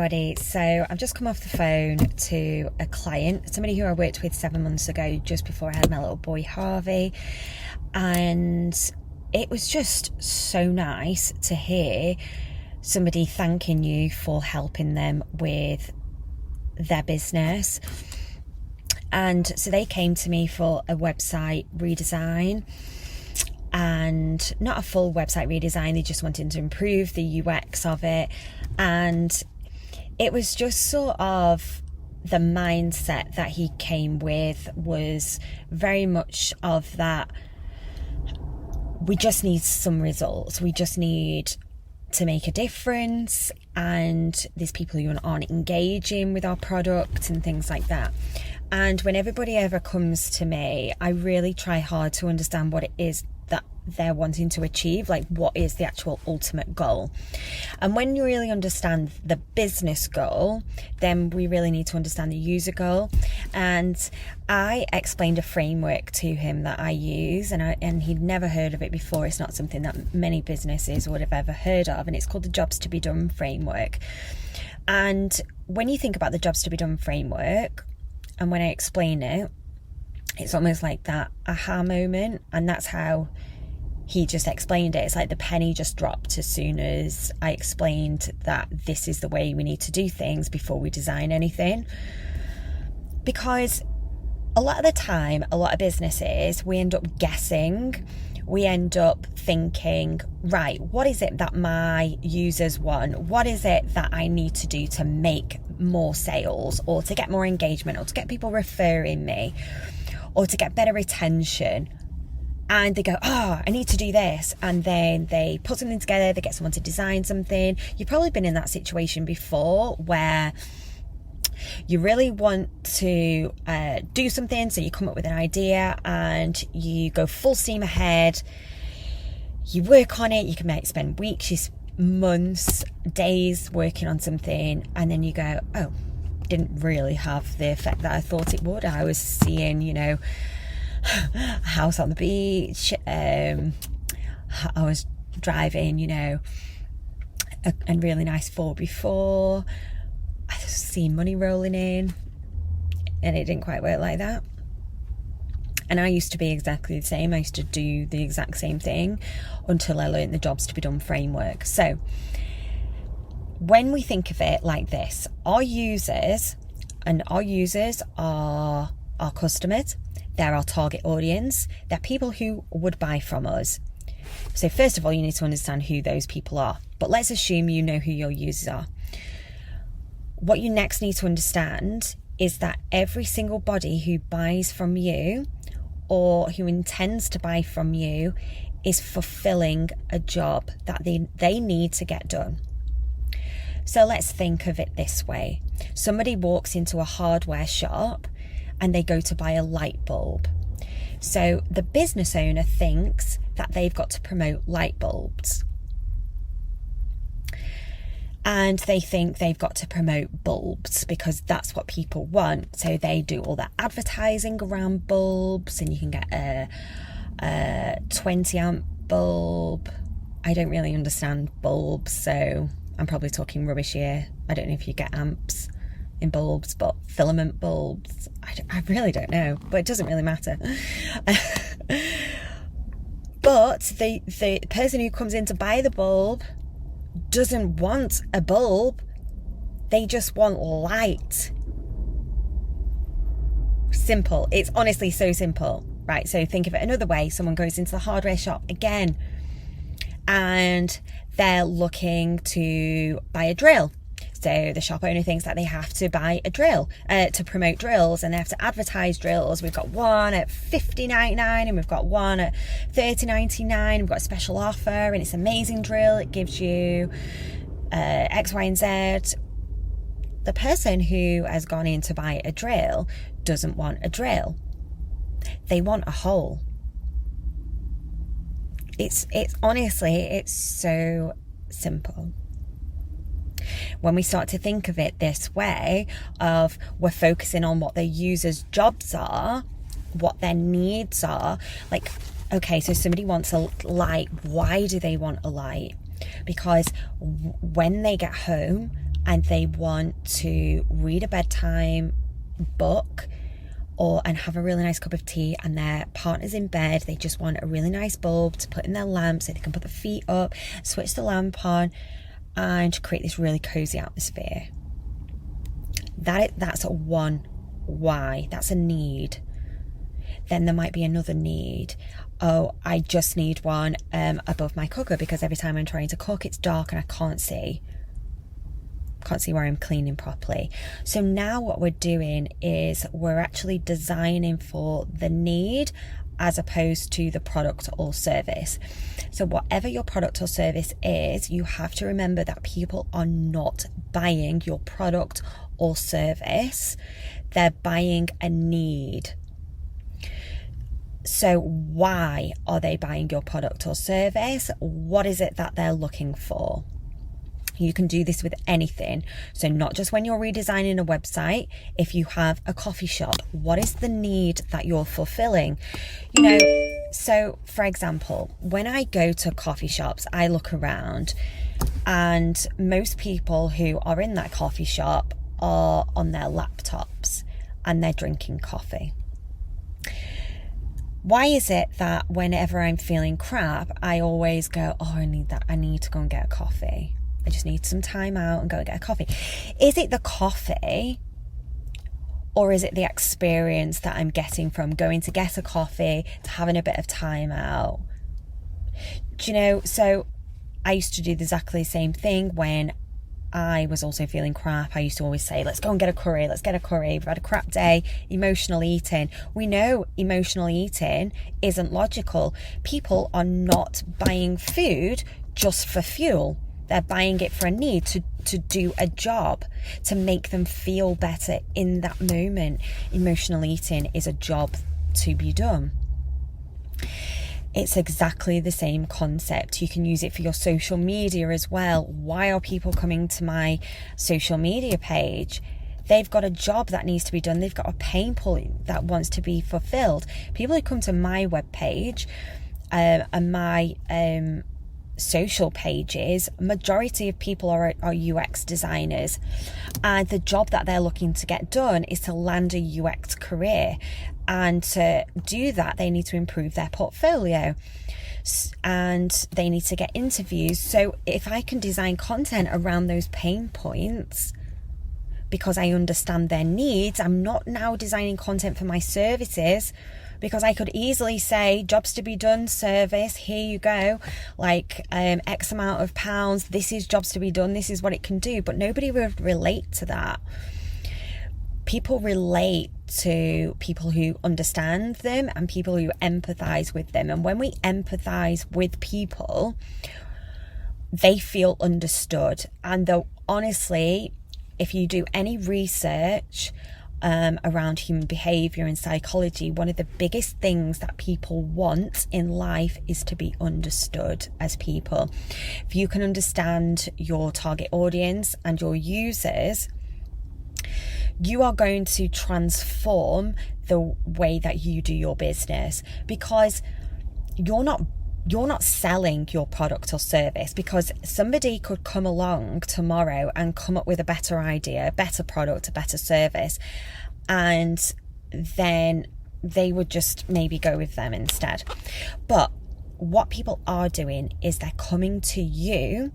everybody. So I've just come off the phone to a client, somebody who I worked with 7 months ago, just before I had my little boy Harvey, and it was just so nice to hear somebody thanking you for helping them with their business. And so they came to me for a website redesign, and not a full website redesign, they just wanted to improve the UX of it. And it was just sort of the mindset that he came with was very much of that, we just need some results, we just need to make a difference, and there's people who aren't engaging with our product and things like that. And when everybody ever comes to me, I really try hard to understand what it is that they're wanting to achieve, like what is the actual ultimate goal. And when you really understand the business goal, then we really need to understand the user goal. And I explained a framework to him that I use, and he'd never heard of it before. It's not something that many businesses would have ever heard of, and it's called the Jobs to Be Done framework. And when you think about the Jobs to Be Done framework, and when I explain it, it's almost like that aha moment, and that's how he just explained it. It's like the penny just dropped as soon as I explained that this is the way we need to do things before we design anything. Because a lot of the time, a lot of businesses, we end up guessing, we end up thinking, right, what is it that my users want? What is it that I need to do to make more sales, or to get more engagement, or to get people referring me, or to get better retention? And they go, I need to do this. And then they put something together, they get someone to design something. You've probably been in that situation before where you really want to do something, so you come up with an idea and you go full steam ahead. You work on it, you can spend weeks, months, days working on something, and then you go, didn't really have the effect that I thought it would. I was seeing, a house on the beach. I was driving, a really nice 4x4. I was seeing money rolling in, and it didn't quite work like that. And I used to be exactly the same. I used to do the exact same thing until I learned the Jobs to Be Done framework. So when we think of it like this, our users are our customers, they're our target audience, they're people who would buy from us. So first of all, you need to understand who those people are. But let's assume you know who your users are. What you next need to understand is that every single body who buys from you or who intends to buy from you is fulfilling a job that they need to get done. So let's think of it this way. Somebody walks into a hardware shop and they go to buy a light bulb. So the business owner thinks that they've got to promote light bulbs. And they think they've got to promote bulbs because that's what people want. So they do all that advertising around bulbs, and you can get a 20 amp bulb. I don't really understand bulbs, so I'm probably talking rubbish here. I don't know if you get amps in bulbs, but filament bulbs, I really don't know, but it doesn't really matter. But the person who comes in to buy the bulb doesn't want a bulb, they just want light. Simple. It's honestly so simple, right? So think of it another way. Someone goes into the hardware shop again and they're looking to buy a drill. So the shop owner thinks that they have to buy a drill to promote drills, and they have to advertise drills. We've got one at $50.99 and we've got one at $30.99. We've got a special offer and it's an amazing drill. It gives you X, Y, and Z. The person who has gone in to buy a drill doesn't want a drill. They want a hole. It's honestly, it's so simple. When we start to think of it this way, of we're focusing on what the user's jobs are, what their needs are, like, okay, so somebody wants a light. Why do they want a light? Because when they get home and they want to read a bedtime book and have a really nice cup of tea, and their partner's in bed, they just want a really nice bulb to put in their lamp so they can put the feet up, switch the lamp on, and create this really cozy atmosphere. That's one why. That's a need. Then there might be another need. Oh, I just need one above my cooker because every time I'm trying to cook, it's dark and I can't see where I'm cleaning properly. So now what we're doing is we're actually designing for the need as opposed to the product or service. So whatever your product or service is, you have to remember that people are not buying your product or service. They're buying a need. So why are they buying your product or service? What is it that they're looking for? You can do this with anything. So not just when you're redesigning a website. If you have a coffee shop, what is the need that you're fulfilling? So for example, when I go to coffee shops, I look around and most people who are in that coffee shop are on their laptops and they're drinking coffee. Why is it that whenever I'm feeling crap, I always go, I need to go and get a coffee. I just need some time out and go and get a coffee. Is it the coffee or is it the experience that I'm getting from going to get a coffee to having a bit of time out? So I used to do exactly the same thing when I was also feeling crap. I used to always say, let's go and get a curry. We've had a crap day. Emotional eating. We know emotional eating isn't logical. People are not buying food just for fuel. They're buying it for a need, to do a job, to make them feel better in that moment. Emotional eating is a job to be done. It's exactly the same concept. You can use it for your social media as well. Why are people coming to my social media page? They've got a job that needs to be done. They've got a pain point that wants to be fulfilled. People who come to my webpage and my social pages, majority of people are UX designers, and the job that they're looking to get done is to land a UX career, and to do that they need to improve their portfolio and they need to get interviews. So if I can design content around those pain points because I understand their needs, I'm not now designing content for my services, because I could easily say, jobs to be done, service, here you go, like X amount of pounds, this is jobs to be done, this is what it can do. But nobody would relate to that. People relate to people who understand them and people who empathize with them. And when we empathize with people, they feel understood. And though honestly, if you do any research around human behavior and psychology, one of the biggest things that people want in life is to be understood as people. If you can understand your target audience and your users, you are going to transform the way that you do your business, because you're not selling your product or service, because somebody could come along tomorrow and come up with a better idea, a better product, a better service, and then they would just maybe go with them instead. But what people are doing is they're coming to you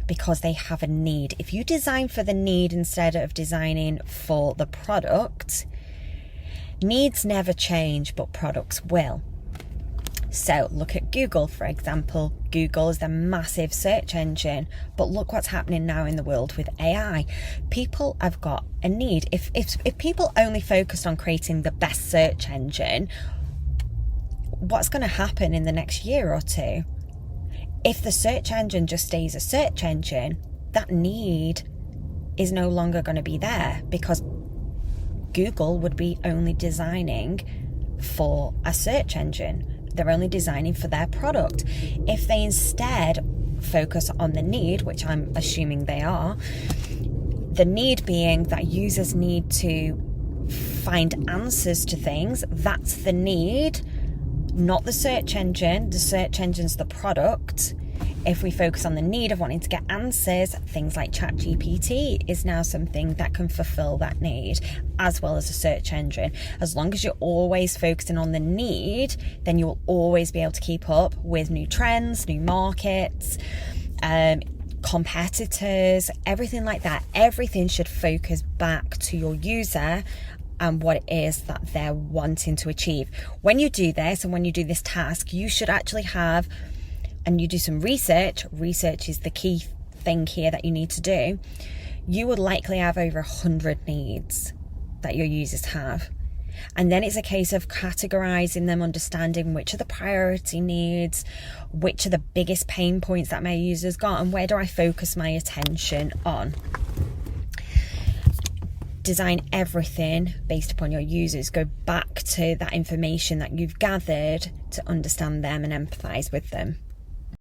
because they have a need. If you design for the need instead of designing for the product, needs never change, but products will. So look at Google, for example. Google is the massive search engine, but look what's happening now in the world with AI. People have got a need. If people only focused on creating the best search engine, what's going to happen in the next year or two? If the search engine just stays a search engine, that need is no longer going to be there, because Google would be only designing for a search engine. They're only designing for their product. If they instead focus on the need, which I'm assuming they are, the need being that users need to find answers to things, that's the need, not the search engine. The search engine's the product. If we focus on the need of wanting to get answers, things like ChatGPT is now something that can fulfill that need, as well as a search engine. As long as you're always focusing on the need, then you'll always be able to keep up with new trends, new markets, competitors, everything like that. Everything should focus back to your user and what it is that they're wanting to achieve. When you do this and when you do this task, you should actually have, and you do some research is the key thing here that you need to do. You would likely have over 100 needs that your users have. And then it's a case of categorizing them, understanding which are the priority needs, which are the biggest pain points that my users got, and where do I focus my attention on. Design everything based upon your users. Go back to that information that you've gathered to understand them and empathize with them.